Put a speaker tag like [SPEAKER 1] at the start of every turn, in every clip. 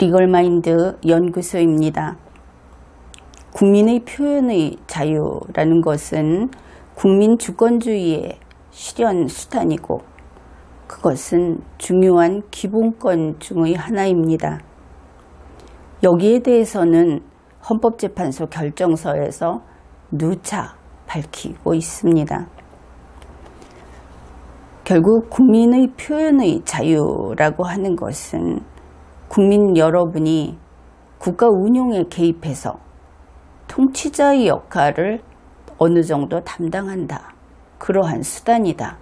[SPEAKER 1] 리걸마인드 연구소입니다. 국민의 표현의 자유라는 것은 국민 주권주의의 실현 수단이고 그것은 중요한 기본권 중의 하나입니다. 여기에 대해서는 헌법재판소 결정서에서 누차 밝히고 있습니다. 결국 국민의 표현의 자유라고 하는 것은 국민 여러분이 국가 운영에 개입해서 통치자의 역할을 어느 정도 담당한다. 그러한 수단이다.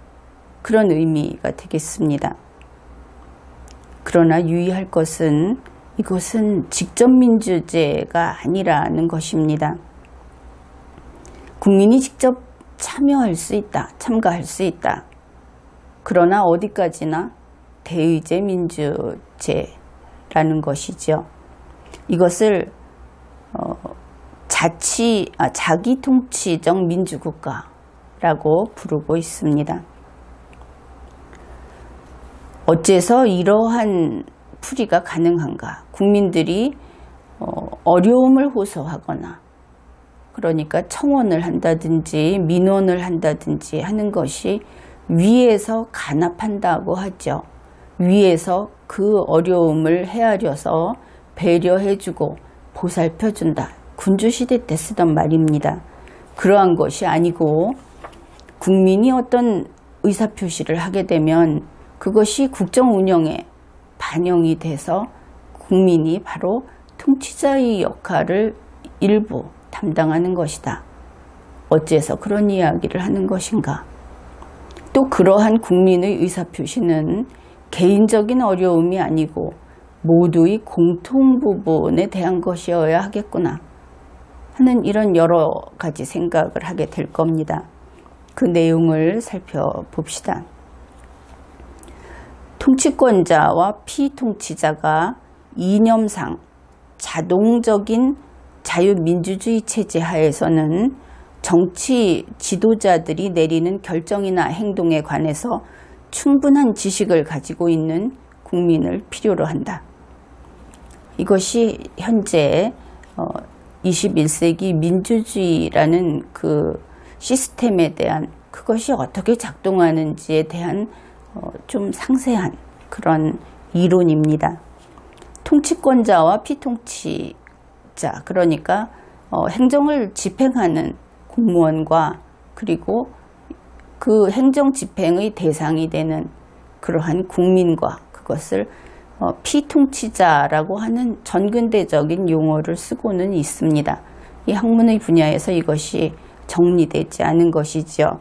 [SPEAKER 1] 그런 의미가 되겠습니다. 그러나 유의할 것은 이것은 직접민주제가 아니라는 것입니다. 국민이 직접 참여할 수 있다. 참가할 수 있다. 그러나 어디까지나 대의제 민주제라는 것이죠. 이것을 자기통치적 민주국가라고 부르고 있습니다. 어째서 이러한 풀이가 가능한가? 국민들이 어려움을 호소하거나 그러니까 청원을 한다든지 민원을 한다든지 하는 것이 위에서 간합한다고 하죠. 위에서 그 어려움을 헤아려서 배려해주고 보살펴준다. 군주시대 때 쓰던 말입니다. 그러한 것이 아니고 국민이 어떤 의사표시를 하게 되면 그것이 국정 운영에 반영이 돼서 국민이 바로 통치자의 역할을 일부 담당하는 것이다. 어째서 그런 이야기를 하는 것인가? 또 그러한 국민의 의사표시는 개인적인 어려움이 아니고 모두의 공통 부분에 대한 것이어야 하겠구나 하는 이런 여러 가지 생각을 하게 될 겁니다. 그 내용을 살펴봅시다. 통치권자와 피통치자가 이념상 자동적인 자유민주주의 체제 하에서는 정치 지도자들이 내리는 결정이나 행동에 관해서 충분한 지식을 가지고 있는 국민을 필요로 한다. 이것이 현재 21세기 민주주의라는 그 시스템에 대한 그것이 어떻게 작동하는지에 대한 좀 상세한 그런 이론입니다. 통치권자와 피통치자, 그러니까 행정을 집행하는 공무원과 그리고 그 행정 집행의 대상이 되는 그러한 국민과 그것을 피통치자라고 하는 전근대적인 용어를 쓰고는 있습니다. 이 학문의 분야에서 이것이 정리되지 않은 것이죠.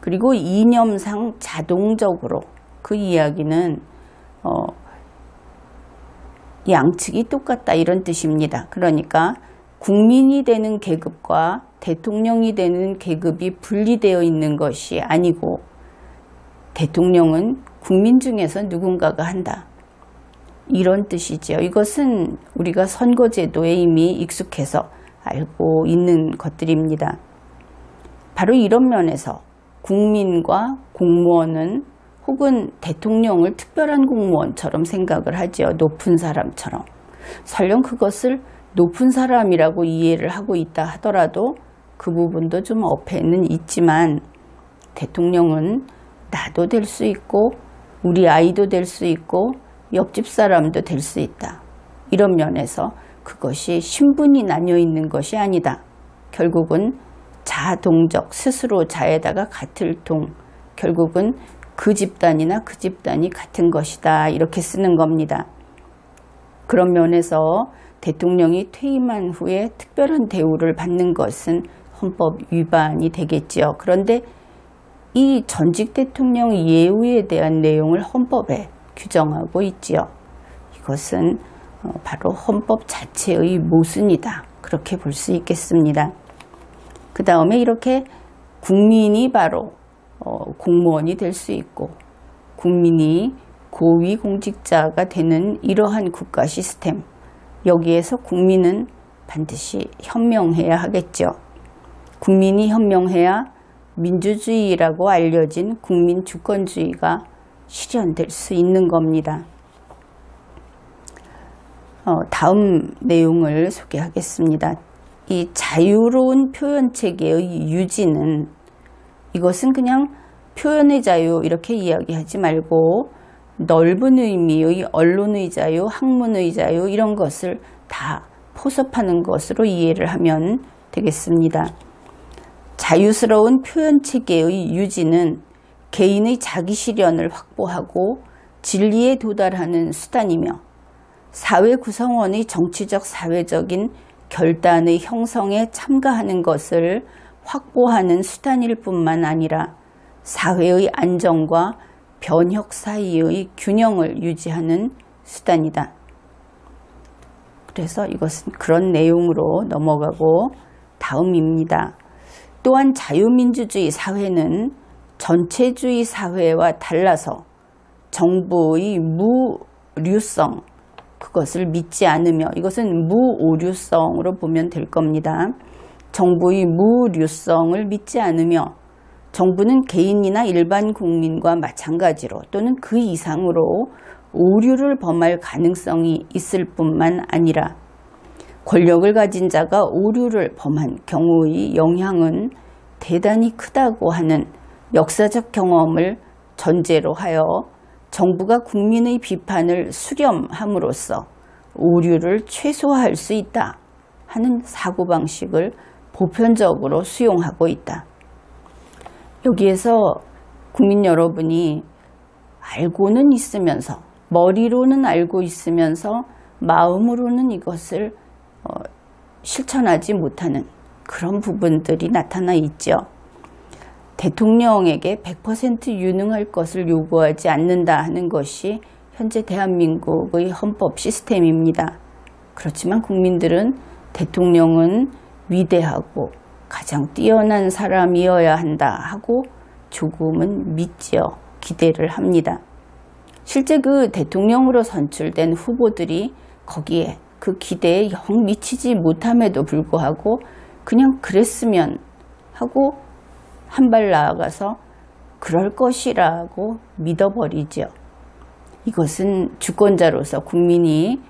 [SPEAKER 1] 그리고 이념상 자동적으로 그 이야기는 양측이 똑같다 이런 뜻입니다. 그러니까 국민이 되는 계급과 대통령이 되는 계급이 분리되어 있는 것이 아니고 대통령은 국민 중에서 누군가가 한다. 이런 뜻이죠. 이것은 우리가 선거제도에 이미 익숙해서 알고 있는 것들입니다. 바로 이런 면에서 국민과 공무원은 혹은 대통령을 특별한 공무원처럼 생각을 하죠. 높은 사람처럼. 설령 그것을 높은 사람이라고 이해를 하고 있다 하더라도 그 부분도 좀 어폐는 있지만 대통령은 나도 될 수 있고 우리 아이도 될 수 있고 옆집 사람도 될 수 있다. 이런 면에서 그것이 신분이 나뉘어 있는 것이 아니다. 결국은 자동적 스스로 자에다가 같을 동, 결국은 그 집단이나 그 집단이 같은 것이다. 이렇게 쓰는 겁니다. 그런 면에서 대통령이 퇴임한 후에 특별한 대우를 받는 것은 헌법 위반이 되겠죠. 그런데 이 전직 대통령 예우에 대한 내용을 헌법에 규정하고 있지요. 이것은 바로 헌법 자체의 모순이다. 그렇게 볼 수 있겠습니다. 그 다음에 이렇게 국민이 바로 공무원이 될 수 있고 국민이 고위공직자가 되는 이러한 국가 시스템, 여기에서 국민은 반드시 현명해야 하겠죠. 국민이 현명해야 민주주의라고 알려진 국민 주권주의가 실현될 수 있는 겁니다. 다음 내용을 소개하겠습니다. 이 자유로운 표현 체계의 유지는, 이것은 그냥 표현의 자유 이렇게 이야기하지 말고 넓은 의미의 언론의 자유, 학문의 자유 이런 것을 다 포섭하는 것으로 이해를 하면 되겠습니다. 자유스러운 표현 체계의 유지는 개인의 자기 실현을 확보하고 진리에 도달하는 수단이며 사회 구성원의 정치적 사회적인 결단의 형성에 참가하는 것을 확보하는 수단일 뿐만 아니라 사회의 안정과 변혁 사이의 균형을 유지하는 수단이다. 그래서 이것은 그런 내용으로 넘어가고 다음입니다. 또한 자유민주주의 사회는 전체주의 사회와 달라서 정부의 무류성, 그것을 믿지 않으며, 이것은 무오류성으로 보면 될 겁니다. 정부의 무류성을 믿지 않으며 정부는 개인이나 일반 국민과 마찬가지로 또는 그 이상으로 오류를 범할 가능성이 있을 뿐만 아니라 권력을 가진 자가 오류를 범한 경우의 영향은 대단히 크다고 하는 역사적 경험을 전제로 하여 정부가 국민의 비판을 수렴함으로써 오류를 최소화할 수 있다 하는 사고방식을 보편적으로 수용하고 있다. 여기에서 국민 여러분이 알고는 있으면서, 머리로는 알고 있으면서 마음으로는 이것을 실천하지 못하는 그런 부분들이 나타나 있죠. 대통령에게 100% 유능할 것을 요구하지 않는다 하는 것이 현재 대한민국의 헌법 시스템입니다. 그렇지만 국민들은 대통령은 위대하고 가장 뛰어난 사람이어야 한다 하고 조금은 믿지요. 기대를 합니다. 실제 그 대통령으로 선출된 후보들이 거기에 그 기대에 영 미치지 못함에도 불구하고 그냥 그랬으면 하고 한 발 나아가서 그럴 것이라고 믿어버리죠. 이것은 주권자로서 국민이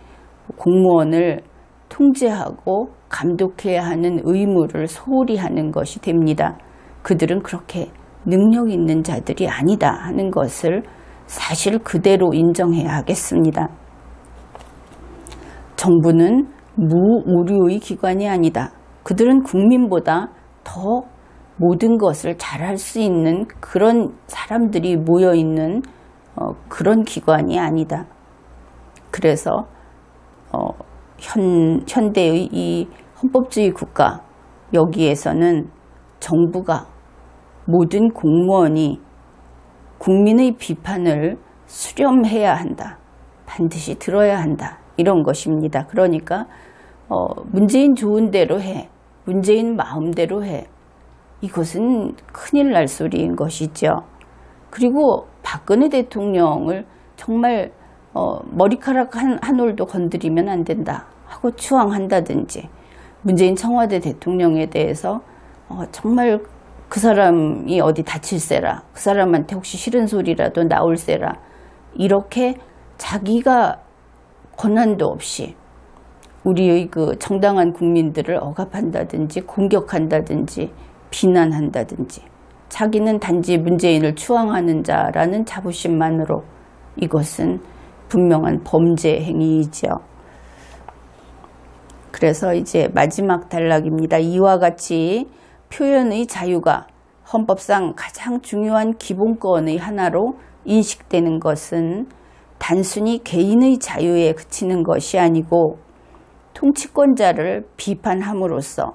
[SPEAKER 1] 공무원을 통제하고 감독해야 하는 의무를 소홀히 하는 것이 됩니다. 그들은 그렇게 능력 있는 자들이 아니다 하는 것을 사실 그대로 인정해야 하겠습니다. 정부는 무오류의 기관이 아니다. 그들은 국민보다 더 모든 것을 잘할 수 있는 그런 사람들이 모여있는 그런 기관이 아니다. 그래서 현대의 이 헌법주의 국가, 여기에서는 정부가, 모든 공무원이 국민의 비판을 수렴해야 한다. 반드시 들어야 한다. 이런 것입니다. 그러니까 문재인 좋은 대로 해. 문재인 마음대로 해. 이것은 큰일 날 소리인 것이죠. 그리고 박근혜 대통령을 정말 머리카락 한 올도 건드리면 안 된다 하고 추앙한다든지, 문재인 청와대 대통령에 대해서 정말 그 사람이 어디 다칠세라, 그 사람한테 혹시 싫은 소리라도 나올세라, 이렇게 자기가 권한도 없이 우리의 그 정당한 국민들을 억압한다든지 공격한다든지 비난한다든지, 자기는 단지 문재인을 추앙하는 자라는 자부심만으로, 이것은 분명한 범죄 행위이죠. 그래서 이제 마지막 단락입니다. 이와 같이 표현의 자유가 헌법상 가장 중요한 기본권의 하나로 인식되는 것은 단순히 개인의 자유에 그치는 것이 아니고 통치권자를 비판함으로써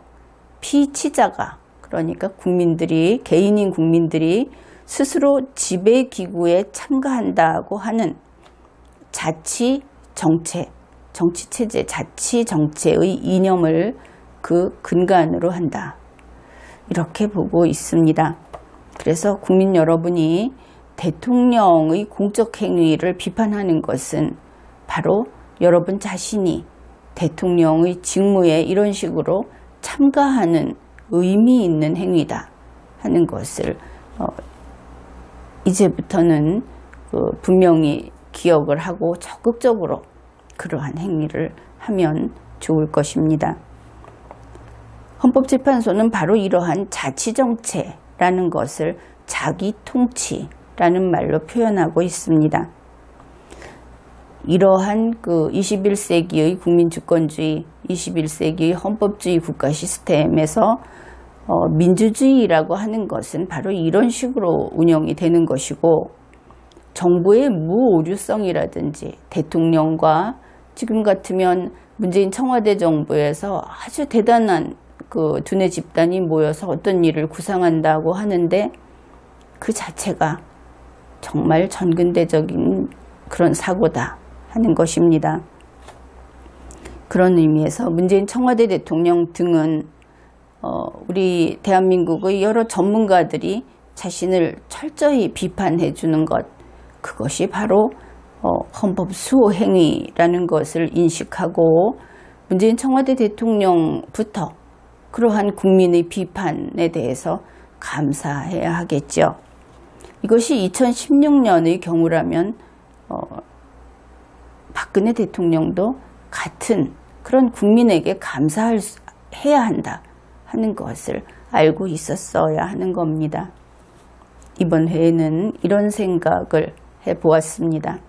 [SPEAKER 1] 피치자가, 그러니까 국민들이, 개인인 국민들이 스스로 지배기구에 참가한다고 하는 자치정체, 정치체제, 자치정체의 이념을 그 근간으로 한다. 이렇게 보고 있습니다. 그래서 국민 여러분이 대통령의 공적 행위를 비판하는 것은 바로 여러분 자신이 대통령의 직무에 이런 식으로 참가하는 의미 있는 행위다 하는 것을 이제부터는 분명히 기억을 하고 적극적으로 그러한 행위를 하면 좋을 것입니다. 헌법재판소는 바로 이러한 자치정체라는 것을 자기통치라는 말로 표현하고 있습니다. 이러한 21세기의 국민주권주의, 21세기의 헌법주의 국가 시스템에서 민주주의라고 하는 것은 바로 이런 식으로 운영이 되는 것이고, 정부의 무오류성이라든지 대통령과 지금 같으면 문재인 청와대 정부에서 아주 대단한 두뇌 집단이 모여서 어떤 일을 구상한다고 하는데 그 자체가 정말 전근대적인 그런 사고다 하는 것입니다. 그런 의미에서 문재인 청와대 대통령 등은 우리 대한민국의 여러 전문가들이 자신을 철저히 비판해 주는 것, 그것이 바로 헌법 수호 행위라는 것을 인식하고 문재인 청와대 대통령부터 그러한 국민의 비판에 대해서 감사해야 하겠죠. 이것이 2016년의 경우라면 박근혜 대통령도 같은 그런 국민에게 감사해야 한다 하는 것을 알고 있었어야 하는 겁니다. 이번 회에는 이런 생각을 해보았습니다.